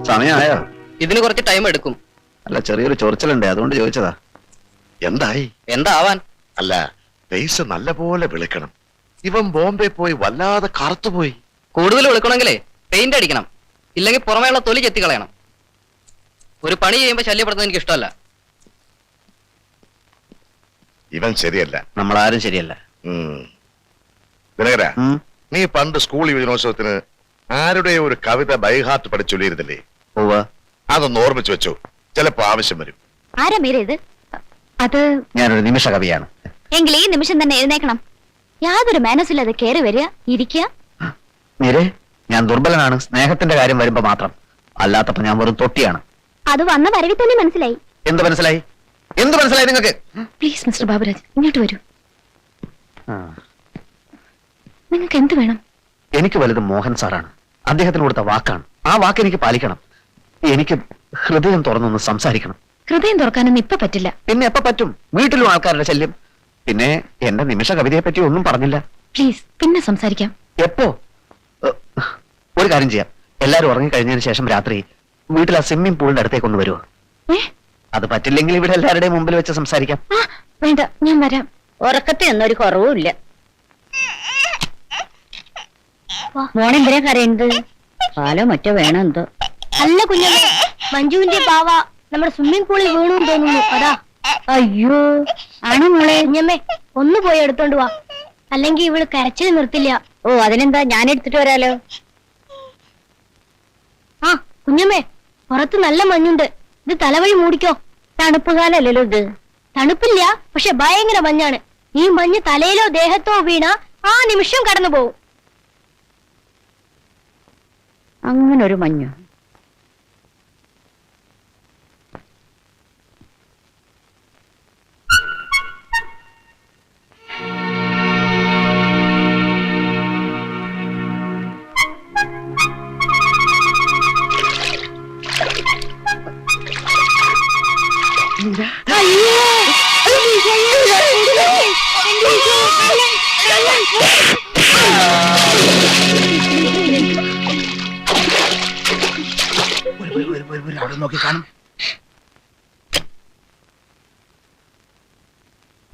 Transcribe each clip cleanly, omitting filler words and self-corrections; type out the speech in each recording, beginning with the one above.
സമയമായോ? ഇതിന് കുറച്ച് ടൈം എടുക്കും. അല്ല, ചെറിയൊരു ചൊറിച്ചലുണ്ടേ, അതുകൊണ്ട് ചോദിച്ചതാ. എന്തായി? എന്താവാൻ? അല്ല, ഫേസ് നല്ല പോലെ വിളിക്കണം. ഇവൻ ബോംബെ പോയി വല്ലാതെ കറുത്തുപോയി. കൂടുതൽ വിളിക്കണമെങ്കിലേ പെയിന്റ് അടിക്കണം, ഇല്ലെങ്കിൽ പുറമേയുള്ള തൊലി ചെത്തിക്കളയണം. ഒരു പണി ചെയ്യുമ്പോ ശല്യപ്പെടുന്നത് എനിക്ക് ഇഷ്ടമല്ല. ഇവൻ ശരിയല്ല. നമ്മളാരും ശരിയല്ല. ദിനകര, നീ പണ്ട് സ്കൂൾ യുവജനോത്സവത്തിന് ആരുടെ ഒരു കവിത ബൈഹാർട്ട് പഠിച്ചൊല്ലിയിരുന്നില്ലേ? അതൊന്ന് ഓർമ്മിച്ചു വെച്ചോ, ചിലപ്പോ ആവശ്യം വരും. ആരാ മീര ഇത്? അത് ഞാനൊരു നിമിഷ കവിയാണ്. എങ്കിൽ ഈ നിമിഷം തന്നെ എഴുന്നേക്കണം. യാതൊരു മാനസില്ലാതെ കയറി വരിക, ഇരിക്കുക. മീരെ, ഞാൻ ദുർബലനാണ് സ്നേഹത്തിന്റെ കാര്യം വരുമ്പോ മാത്രം. അല്ലാത്തപ്പോ ഞാൻ വെറും തൊട്ടിയാണ്. അത് വന്ന വരവിൽ തന്നെ മനസ്സിലായി. എന്ത് മനസ്സിലായി? എന്ത് മനസ്സിലായി നിങ്ങൾക്ക്? പ്ലീസ് മിസ്റ്റർ ബാബുരാജ്, ഇങ്ങോട്ട് വരൂ. നിങ്ങൾക്ക് എന്ത് വേണം? എനിക്ക് വലുത് മോഹൻ സാറാണ്. അദ്ദേഹത്തിന് കൊടുത്ത വാക്കാണ്. ആ വാക്ക് എനിക്ക് പാലിക്കണം. എനിക്ക് ഹൃദയം തുറന്നൊന്ന് സംസാരിക്കണം. ഹൃദയം തുറക്കാനൊന്നും ഇപ്പൊ പറ്റില്ല. പിന്നെ എപ്പോ പറ്റും? വീട്ടിലും ആൾക്കാരുടെ ശല്യം. പിന്നെ എന്റെ നിമിഷ കവിതയെ പറ്റി ഒന്നും പറഞ്ഞില്ല. പ്ലീസ്, പിന്നെ സംസാരിക്കാം. എപ്പോ? ഒരു കാര്യം ചെയ്യാം. എല്ലാരും ഉറങ്ങിക്കഴിഞ്ഞതിന് ശേഷം രാത്രി വീട്ടിൽ ആ സ്വിമ്മിംഗ് പൂളിന്റെ അടുത്തേക്ക് ഒന്ന് വരുമോ? അത് പറ്റില്ലെങ്കിൽ ഇവിടെ എല്ലാവരുടെയും മുമ്പിൽ വെച്ച് സംസാരിക്കാം. വേണ്ട, ഞാൻ വരാം. ഉറക്കത്തിനൊന്നും കുറവുമില്ല. മോണെന്തിനാ കരയുന്നത്? പാലോ മറ്റോ വേണം എന്തോ. അല്ല കുഞ്ഞമ്മേ, മഞ്ജുവിന്റെ പാവ നമ്മുടെ സ്വിമ്മിംഗ് പൂളിൽ വീണു തോന്നുന്നു. അതാ. അയ്യോ, ആണോ മോളെ? കുഞ്ഞമ്മേ, ഒന്ന് പോയി എടുത്തോണ്ട് വാ, അല്ലെങ്കിൽ ഇവള് കരച്ചിൽ നിർത്തില്ല. ഓ, അതിനെന്താ, ഞാൻ എടുത്തിട്ട് വരാലോ. ആ കുഞ്ഞമ്മേ, പുറത്ത് നല്ല മഞ്ഞുണ്ട്. ഇത് തലവഴി മൂടിക്കോ. തണുപ്പ് കാലല്ലോ ഇത്. തണുപ്പില്ല, പക്ഷെ ഭയങ്കര മഞ്ഞാണ്. ഈ മഞ്ഞ് തലയിലോ ദേഹത്തോ വീണ ആ നിമിഷം കടന്നു പോകും. അങ്ങനൊരു മഞ്ഞ്.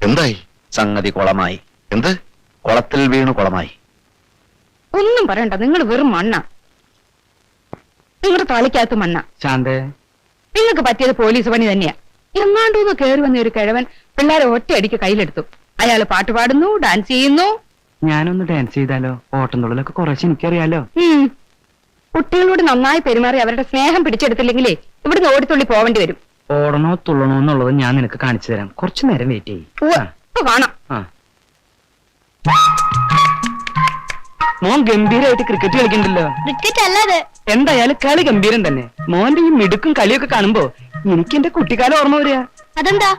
എന്തായി? സംഗതി കുളമായി. എന്ത്? കുളത്തിൽ വീണു കുളമായി. ഒന്നും പറയണ്ട, നിങ്ങൾ വെറും മണ്ണ. നിങ്ങളുടെ തളിക്കകത്ത് മണ്ണ. ശാന്തേ, നിങ്ങൾക്ക് പറ്റിയത് പോലീസ് പണി തന്നെയാ. എങ്ങാണ്ടൂന്ന് കയറി വന്ന ഒരു കിഴവൻ പിള്ളേരെ ഒറ്റയടിക്ക് കയ്യിലെടുത്തു. അയാള് പാട്ട് പാടുന്നു, ഡാൻസ് ചെയ്യുന്നു. ഞാനൊന്ന് ഡാൻസ് ചെയ്താലോ? ഓട്ടം തുള്ളലൊക്കെ കുറച്ച് എനിക്കറിയാലോ. കുട്ടികളോട് നന്നായി പെരുമാറി അവരുടെ സ്നേഹം പിടിച്ചെടുത്തില്ലെങ്കിലേ ഇവിടുന്ന് ഓടിത്തുള്ളി പോവേണ്ടി വരും. ഓടണോ തുള്ളണോ എന്നുള്ളത് ഞാൻ നിനക്ക് കാണിച്ചു തരാം. കുറച്ചു നേരം വെയിറ്റ് ചെയ്യും. കാണാം. മോൻ ഗംഭീരമായിട്ട് ക്രിക്കറ്റ് കളിക്കണ്ടല്ലോ. ക്രിക്കറ്റ് അല്ലാതെ എന്തായാലും കളി ഗംഭീരം തന്നെ. മോന്റെ ഈ മിടുക്കും കളിയൊക്കെ കാണുമ്പോ എനിക്ക് എന്റെ കുട്ടിക്കാലം ഓർമ്മ വരിക. അതെന്താ?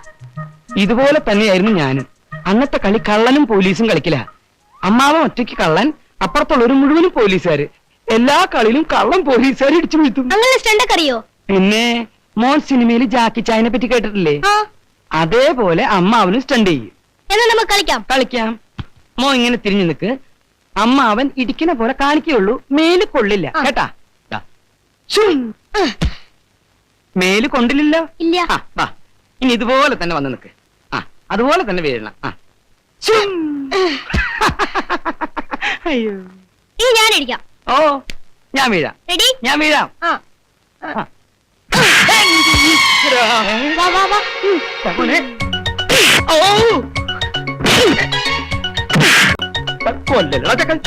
ഇതുപോലെ തന്നെയായിരുന്നു ഞാനും. അന്നത്തെ കളി കള്ളനും പോലീസും കളിക്കില്ല. അമ്മാവൻ ഒറ്റയ്ക്ക് കള്ളൻ, അപ്പുറത്തുള്ളവര് മുഴുവനും പോലീസുകാര്. എല്ലാ കളിയിലും കള്ളൻ പോലീസുകാർ ഇടിച്ചു വീഴ്ത്തും. അങ്ങനെ സ്റ്റണ്ടൊക്കെ അറിയോ? പിന്നെ മോൻ സിനിമയിൽ ജാക്കി ചായനെ പറ്റി കേട്ടിട്ടില്ലേ? അതേപോലെ അമ്മാവനും സ്റ്റണ്ട് ചെയ്യും. എന്നാ നമുക്ക് കളിക്കാം. കളിക്കാം. മോൻ ഇങ്ങനെ തിരിഞ്ഞു നിൽക്ക്. അമ്മാവൻ ഇടിക്കുന്ന പോലെ കാണിക്കുള്ളൂ, മേല് കൊള്ളില്ല കേട്ടാ. മേല് കൊണ്ടില്ലല്ലോ. ഇല്ല. വാ, ഇനി ഇതുപോലെ തന്നെ വന്ന് നിൽക്ക്. അതുപോലെ തന്നെ വീഴണം. അയ്യോ, ഇനി ഞാൻ ഇടിക്കാം. ഓ, ഞാൻ വീഴാം. റെഡി? ഞാൻ വീഴാം. വാ വാ വാ. കൊല്ലല്ലോ ചക്കൻ.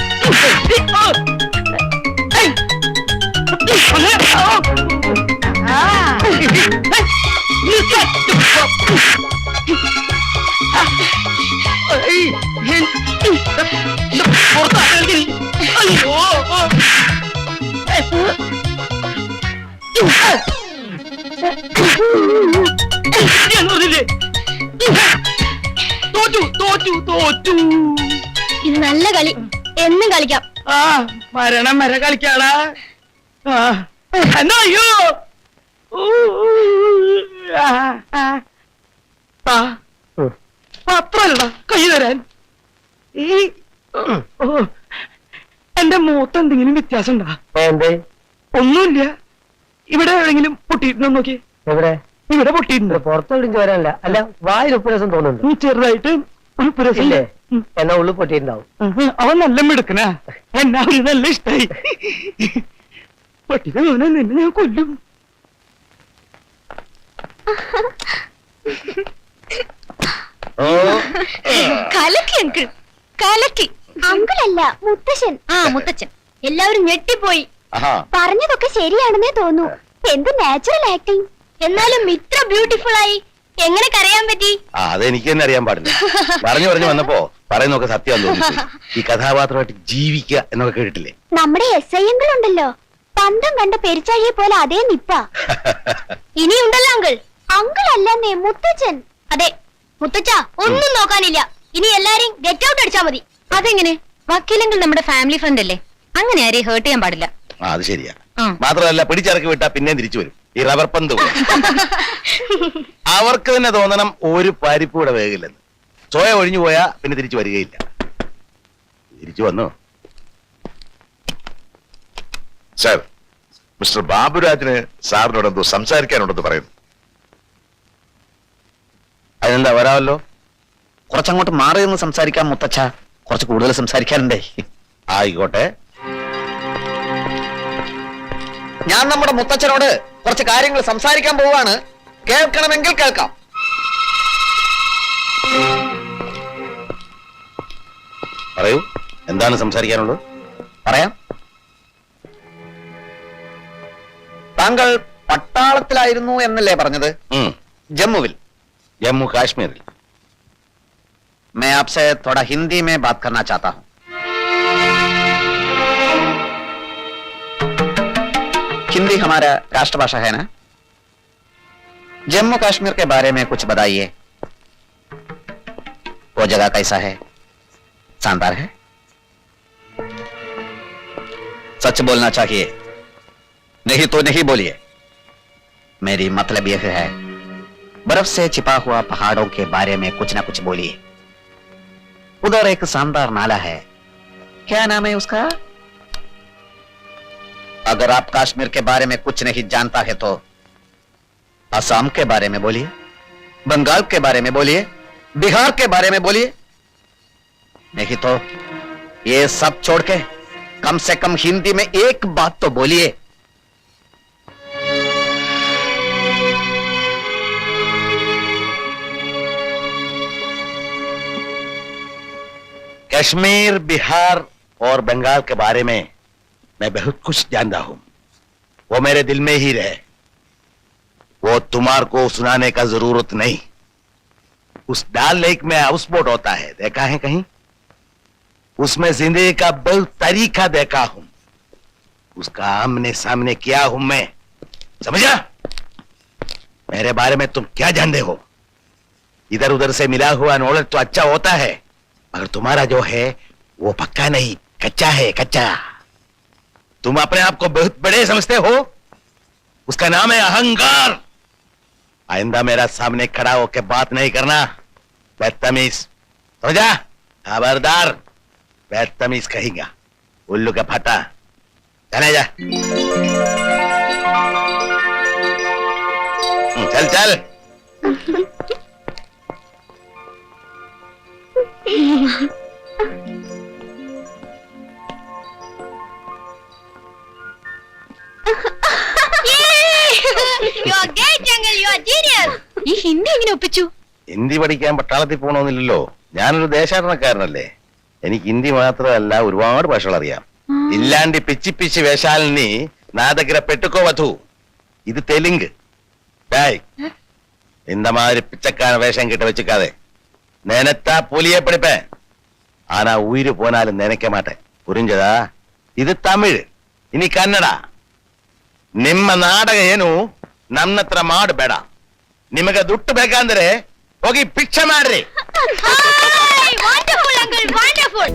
ഇത് നല്ല കളി, എന്നും കളിക്കാം. മരണം വരെ കളിക്കാളാ. എന്നാ അയ്യോ, പത്രല്ല കൈ തരാൻ. എന്റെ മൂത്ത് എന്തെങ്കിലും വ്യത്യാസം ഉണ്ടാ? ഒന്നുമില്ല. ഇവിടെ എവിടെയെങ്കിലും പൊട്ടിയിട്ടുണ്ടോ നോക്കി. എവിടെ? ഇവിടെ പൊട്ടിയിട്ടുണ്ട്. പുറത്തോടും ചോരല്ല. അല്ല, വായിൽ ഉപ്പുരസം തോന്നുന്നുണ്ട്. ചെറുതായിട്ട് ഒരു പുരസം. ഇല്ലേ? എന്നാ ഉള്ളു പൊട്ടിയിട്ടുണ്ടാവും. അവൻ നല്ല മിടുക്കനാ. എന്നാ ഒരു നല്ല ഇഷ്ടായി. പട്ടിക അവനെ നിന്നെ ഞാൻ കൊല്ലും. കലക്കി അങ്കിൾ, കലക്കി. അങ്കിളല്ല, മുത്തശ്ശൻ. ആ, മുത്തച്ഛൻ. എല്ലാവരും ഞെട്ടിപ്പോയി. പറഞ്ഞതൊക്കെ ശരിയാണെന്നേ തോന്നൂ. എന്ത് നാച്ചുറൽ ആക്ടിങ്. എന്നാലും ഇത്ര ബ്യൂട്ടിഫുൾ ആയി എങ്ങനെ കരയാൻ പറ്റി? അതെനിക്ക് തന്നെ അറിയാൻ പാടില്ല. പറഞ്ഞു പറഞ്ഞു വന്നപ്പോ പറയുന്നൊക്കെ സത്യം തോന്നി. ഈ കഥാപാത്രമായിട്ട് ജീവിക്കുക എന്നൊക്കെ കേട്ടിട്ടില്ലേ? നമ്മുടെ SI ഉണ്ടല്ലോ, പന്തം കണ്ട പെരിച്ചാഴിയെ പോലെ അതേ നിപ്പ. ഇനിയുണ്ടല്ലോ അങ്കിൾ. അങ്കിൾ അല്ലെന്നേ, മുത്തച്ഛൻ. അതെ മുത്തച്ഛ, ഒന്നും നോക്കാനില്ല. ഇനി എല്ലാരെയും ഗെറ്റ് ഔട്ട് അടിച്ചാ മതി. അതെങ്ങനെ? വക്കീലെങ്കിൽ നമ്മുടെ ഫാമിലി ഫ്രണ്ട് അല്ലേ, അങ്ങനെ ആരെയും ഹേർട്ട് ചെയ്യാൻ പാടില്ല. അത് ശരിയാ. മാത്രമല്ല പിടിച്ചിറക്കി വിട്ടാ പിന്നെ തിരിച്ചു വരും. ഈ റബ്ബർ പന്ത് പോലെ. അവർക്ക് തന്നെ തോന്നണം ഒരു പരിപ്പ് കൂടെ വേഗില്ലെന്ന്. ചോയ ഒഴിഞ്ഞു പോയാ പിന്നെ തിരിച്ചു വരികയില്ല. തിരിച്ചു വന്നു. സാർ, മിസ്റ്റർ ബാബുരാജിന് സാറിനോട് എന്തോ സംസാരിക്കാനുണ്ടെന്ന് പറയുന്നു. അതിനെന്താ, വരാമല്ലോ. കുറച്ചങ്ങോട്ട് മാറി നിന്ന് സംസാരിക്കാം മുത്തച്ഛ. കുറച്ച് കൂടുതൽ സംസാരിക്കാനുണ്ടേ. ആയിക്കോട്ടെ. ഞാൻ നമ്മുടെ മുത്തച്ഛനോട് കുറച്ച് കാര്യങ്ങൾ സംസാരിക്കാൻ പോവാണ്. കേൾക്കണമെങ്കിൽ കേൾക്കാം. പറയൂ, എന്താണ് സംസാരിക്കാനുള്ളത്? പറയാം. താങ്കൾ പട്ടാളത്തിലായിരുന്നു എന്നല്ലേ പറഞ്ഞത്? ജമ്മുവിൽ. ജമ്മു കാശ്മീരിൽ. मैं आपसे थोड़ा हिंदी में बात करना चाहता हूं. हिंदी हमारा राष्ट्रभाषा है ना? जम्मू कश्मीर के बारे में कुछ बताइए. वो जगह कैसा है? शानदार है? सच बोलना चाहिए, नहीं तो नहीं बोलिए. मेरी मतलब यह है, बर्फ से छिपा हुआ पहाड़ों के बारे में कुछ ना कुछ बोलिए. उधर एक शानदार नाला है, क्या नाम है उसका? अगर आप कश्मीर के बारे में कुछ नहीं जानता है तो असम के बारे में बोलिए, बंगाल के बारे में बोलिए, बिहार के बारे में बोलिए. नहीं तो ये सब छोड़ के कम से कम हिंदी में एक बात तो बोलिए. कश्मीर, बिहार और बंगाल के बारे में मैं बहुत कुछ जानता हूं. वो मेरे दिल में ही रहे. वो तुम्हारे को सुनाने का जरूरत नहीं. उस डाल लेक में हाउस बोट होता है, देखा है कहीं? उसमें जिंदगी का बहुत तरीका देखा हूं. उसका आमने सामने किया हूं मैं. समझा? मेरे बारे में तुम क्या जानते हो? इधर उधर से मिला हुआ नॉलेज तो अच्छा होता है, मगर तुम्हारा जो है वो पक्का नहीं, कच्चा है, कच्चा. तुम अपने आप को बहुत बड़े समझते हो. उसका नाम है अहंकार. आइंदा मेरा सामने खड़ा होकर बात नहीं करना, बदतमीज. समझा? खबरदार, बदतमीज कहेगा. उल्लू का फटा. चले जा. चल चल. ഈ ഹിന്ദി എങ്ങനെ ഒപ്പിച്ചു? ഹിന്ദി പഠിക്കാൻ പട്ടാളത്തിൽ പോകണമെന്നില്ലല്ലോ. ഞാനൊരു ദേശാടനക്കാരനല്ലേ. എനിക്ക് ഹിന്ദി മാത്രമല്ല ഒരുപാട് ഭാഷകൾ അറിയാം. ഇല്ലാണ്ട് പിച്ചി പിച്ചി വേഷാലിനി నా దగ్గర పెట్టుకోవద్దు. இது தெலுங்கு. டேய், இந்த மாதிரி பிச்சைக்கான வேஷம் கிட்ட வச்சுக்காதே. நினைத்தா புலியே படிப்பேன், ஆனா உயிர் போனாலும் நினைக்க மாட்டேன். புரிஞ்சதா? ಇದು ತಮಿಳ್, ಇನಿ ಕನ್ನಡ. ನಿಮ್ಮ ನಾಟಕ ಏನು ನನ್ನ ಹತ್ರ ಮಾಡಬೇಡ. ನಿಮಗೆ ದುಡ್ಡು ಬೇಕಂದ್ರೆ ಹೋಗಿ ಭಿಕ್ಷೆ ಮಾಡ್ರಿ. Wonderful uncle, wonderful.